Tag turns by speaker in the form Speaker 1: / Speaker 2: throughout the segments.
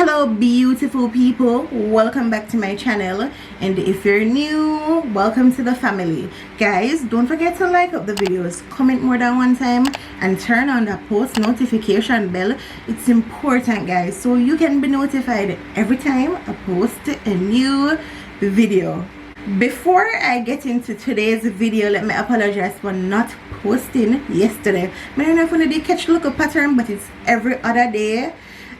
Speaker 1: Hello beautiful people, welcome back to my channel, and if you're new, welcome to the family. Guys, don't forget to like up the videos, comment more than one time, and turn on the post notification bell. It's important, guys, so you can be notified every time I post a new video. Before I get into today's video, let me apologize for not posting yesterday. I don't know if I did catch a look pattern, but it's every other day.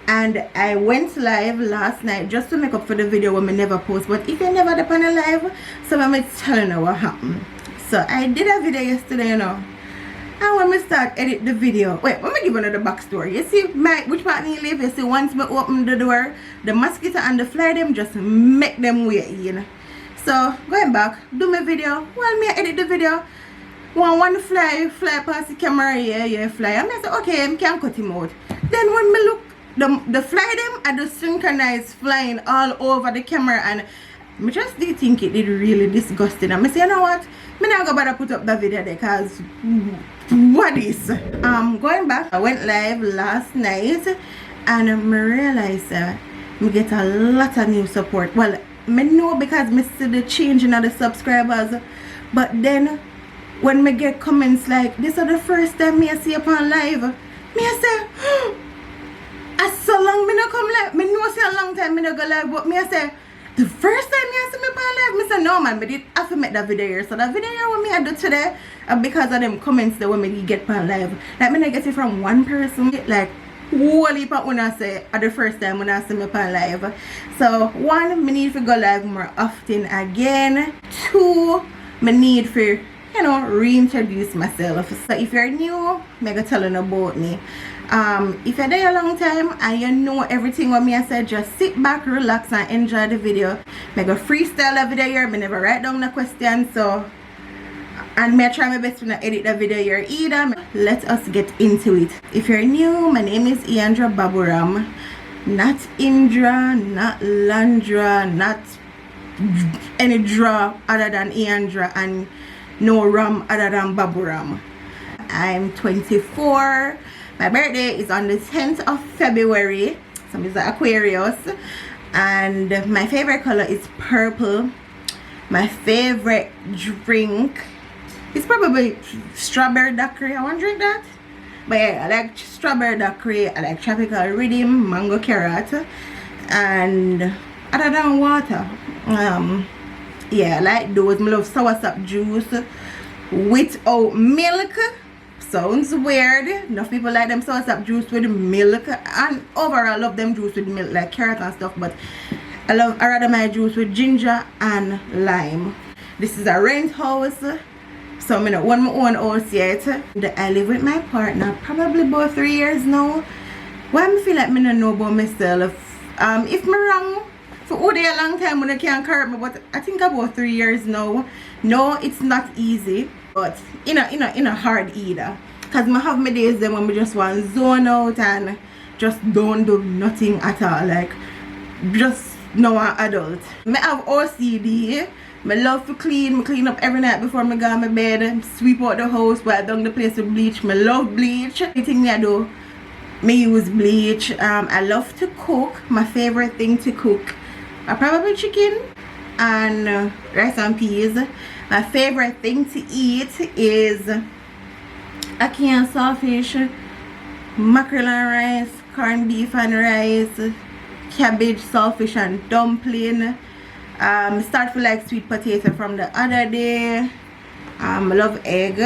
Speaker 1: And I went live last night just to make up for the video when I never post. But if you never done a live, so I'm telling you what happened. So I did a video yesterday, you know. And when I start edit the video, wait, let me give another backstory. You see which part me live, you see once I open the door, the mosquito and the fly them just make them wait in. So going back, do my video. While me edit the video, one fly past the camera, yeah, fly. And I said, okay, I can cut him out. Then when me look, the fly them are the synchronized flying all over the camera, and I just did think it did really disgusting. And I say, you know what, I'm not gonna put up the video there because what is going back, I went live last night and I realized I get a lot of new support. Well, I know because I see the change in the subscribers, but then when I get comments like this is the first time I see upon live, I say so long me no come live. Me know say a long time me no go live, but me I say the first time me I see me on live, me say no man, but it have to make that video here. So that video here what me I do today, because of them comments that when me get on live, like me I get it from one person, like whole heap of when I say at the first time when I see me on live. So one, me need to go live more often again. Two, me need for, you know, reintroduce myself. So if you're new, me go tell you about me. If you're there a long time and you know everything what me I said, just sit back, relax and enjoy the video. I go freestyle the video here, I never write down the question, so and I try my best to not edit the video here either. Let us get into it. If you're new, my name is Iandra Baburam. Not Indra, not Landra, not any draw other than Iandra, and no ram other than Baburam. I'm 24. My birthday is on the 10th of February. So I'm Aquarius. And my favorite color is purple. My favorite drink is probably strawberry daiquiri. I want to drink that. But yeah, I like strawberry daiquiri. I like tropical rhythm, mango carrot. And other than water, yeah, I like those. I love soursop juice without milk. Sounds weird. Enough people like them soursop juice with milk, and overall I love them juice with milk like carrot and stuff, but I rather my juice with ginger and lime. This is a rent house, so I'm not want my own house yet. I live with my partner probably about 3 years now. Why I feel like I don't know about myself. If I'm wrong, for all day a long time when I can't correct me, but I think about 3 years now. No, it's not easy, but in a hard either, because I have my days then when I just want to zone out and just don't do nothing at all, like just now an adult. I have OCD. I love to clean up every night before I go to my bed, sweep out the house, wipe down the place with bleach. I love bleach. Anything I do, I use bleach. I love to cook. My favorite thing to cook are probably chicken and rice and peas. My favorite thing to eat is ackee and saltfish, mackerel and rice, corned beef and rice, cabbage, saltfish and dumpling. Start for like sweet potato from the other day. I love egg,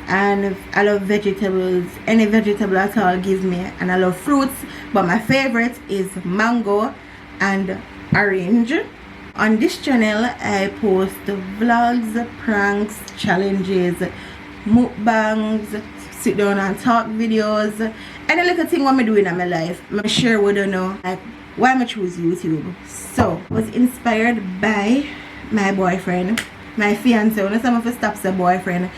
Speaker 1: and I love vegetables. Any vegetable at all give me, and I love fruits, but my favorite is mango and orange. On this channel I post vlogs, pranks, challenges, mukbangs, sit down and talk videos, any little thing what I'm doing in my life. I'm sure we don't know like why I choose YouTube. So I was inspired by my boyfriend. my fiance, when some of us stops the boyfriend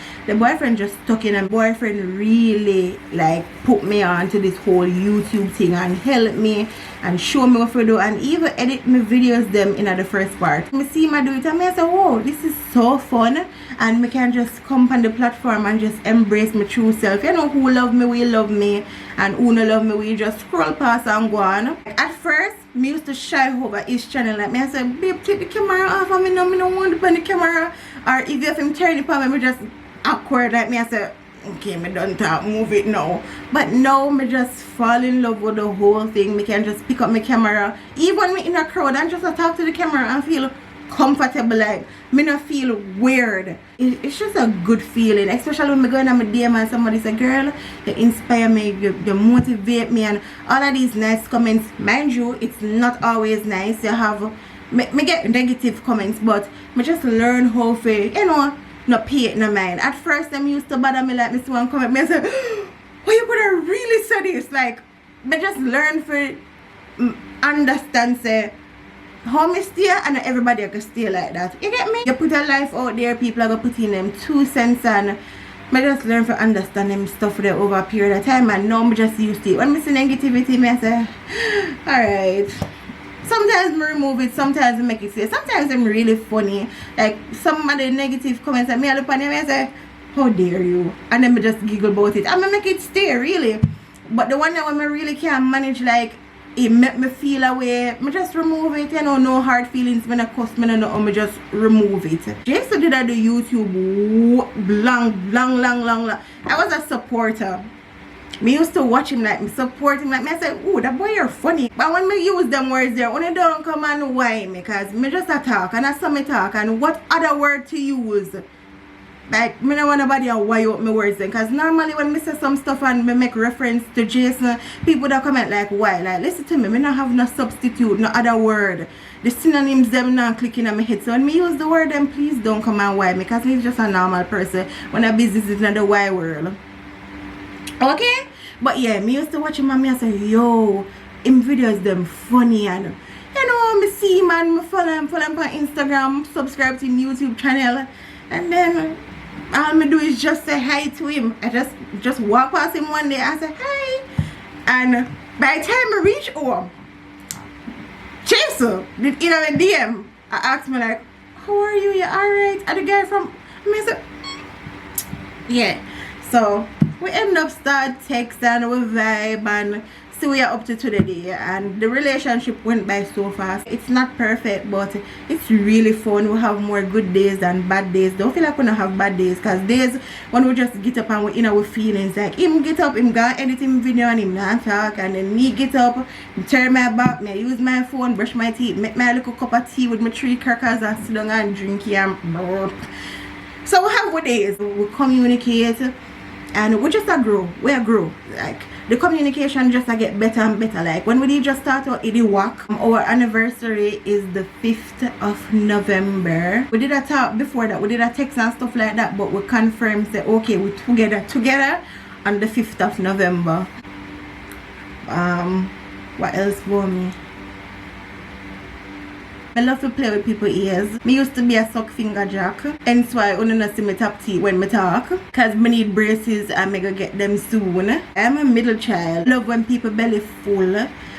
Speaker 1: just stuck in, and boyfriend really like put me on to this whole YouTube thing and help me and show me what to do and even edit my videos them in the first part. Me see my do it and I say, whoa, this is so fun, and me can just come on the platform and just embrace my true self. You know, who love me will love me, and who no love me will just scroll past and go on. At first me used to shy over his channel, like me I say, babe, take the camera off and me no want to on the camera, or if you have him turn it on me just awkward, like me I say, okay, me done talk, move it now. But now me just fall in love with the whole thing. Me can just pick up my camera even me in a crowd and just talk to the camera and feel comfortable, like me not feel weird. It's just a good feeling, especially when me going on my DM and somebody say, girl, you inspire me, you motivate me, and all of these nice comments. Mind you, it's not always nice. You have me get negative comments, but me just learn how to, you know, not pay it no mind. At first them used to bother me, like me see one comment me and say, why you could have really said this? Like me just learn for understand say how me stay, and not everybody can stay like that. You get me? You put a life out there, people are gonna put in them 2 cents, and me just learn to understand them stuff there over a period of time, and now me just used to it. When me see negativity, me I say, alright. Sometimes I remove it, sometimes I make it say, sometimes I'm really funny. Like some of the negative comments that me I look on them and I say, how dare you? And then I just giggle about it. And I make it stay really. But the one that when I really can't manage, like it make me feel away, I just remove it, you know, no hard feelings, when I cuss me no, I just remove it. Jason did I do YouTube long. I was a supporter. Me used to watch him, like me support him, like me I said, oh, that boy you're funny. But when me use them words there, when I don't come and why me, cause me just a talk and I saw me talk, and what other word to use? Like me don't want nobody to why up my words then, cause normally when me say some stuff and me make reference to Jason, people that comment like why? Like listen to me not have no substitute, no other word. The synonyms them not clicking on my head. So when me use the word then please don't come and why me, cause me just a normal person when I business is in the why world. Okay? But yeah, me used to watch him and me I say, yo, him videos them funny, and you know, me see him and me follow him on Instagram, subscribe to him YouTube channel, and then all me do is just say hi to him. I just walk past him one day and say hi, and by the time I reach home, Jason did in a DM. I asked me like, how are you? You alright? And the guy from me say, yeah. So we end up start texting, we vibe, and see we are up to today, and the relationship went by so fast. It's not perfect, but it's really fun. We have more good days than bad days. Don't feel like we don't have bad days, because days when we just get up and we in our feelings, like him get up, him go edit him video and him not talk, and then me get up, turn my back, me use my phone, brush my teeth, make my little cup of tea with my 3 crackers and sit down and drink and burp. So we have our days, we communicate, and we just grow. We grow. Like the communication just get better and better. Like when we just start out in the work, our anniversary is the 5th of November. We did a talk before that. We did a text and stuff like that, but we confirmed say okay, we together on the 5th of November. What else for me? I love to play with people's ears. Me used to be a suck finger jack. Hence why I only not see my top teeth when I talk. Cause I need braces and I go get them soon. I'm a middle child. Love when people belly full.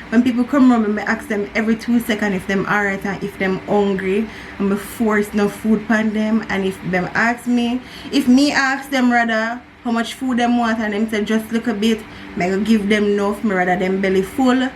Speaker 1: When people come around, I ask them every 2 seconds if them alright and if them hungry. And I force no food on them. And if them ask me, if me ask them rather how much food them want and them say just look a bit, I go give them enough. Me rather them belly full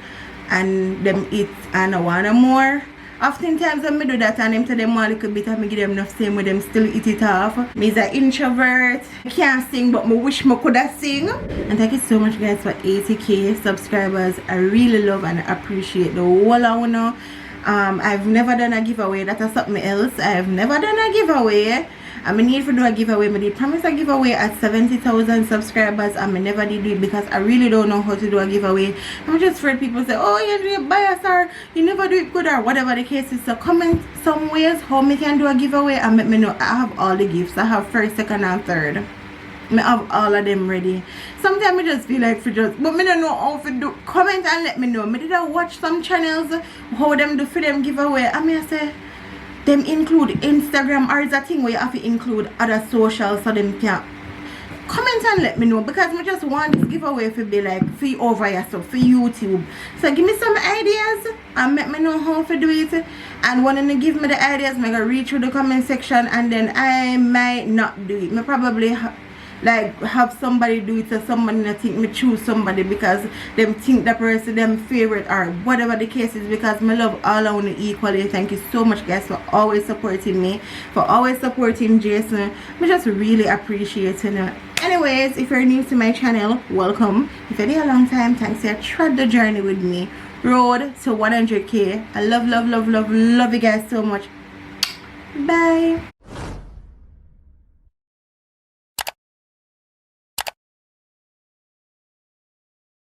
Speaker 1: and them eat and I want more. Oftentimes when I do that and them tell them one little bit and I give them enough same with them still eat it off. Me is an introvert. I can't sing, but I wish I could have sing. And thank you so much guys for 80k subscribers. I really love and appreciate the whole of you. I've never done a giveaway. That is something else. I've never done a giveaway. I need to do a giveaway. I did promise a giveaway at 70,000 subscribers and I never did it because I really don't know how to do a giveaway. I'm just afraid people say, oh, you're biased or you never do it good or whatever the case is. So comment some ways how me can do a giveaway and let me know. I have all the gifts. I have first, second and third. I have all of them ready. Sometimes I just feel like for just, but I don't know how to do. Comment and let me know. I did watch some channels how them do for them giveaway. I say, them include Instagram, or is a thing where you have to include other socials so them can comment and let me know, because I just want this giveaway to be like for over yourself for YouTube. So give me some ideas and let me know how to do it. And when you give me the ideas, I'm gonna read through the comment section, and then I might not do it. I probably like have somebody do it, so somebody I think me choose somebody because them think that person them favorite or whatever the case is, because me love all of you equally. Thank you so much guys for always supporting me, for always supporting Jason. I just really appreciate it. Anyways, if you're new to my channel, welcome. If you're there a long time, thanks for trod the journey with me, road to 100k. I love you guys so much. Bye.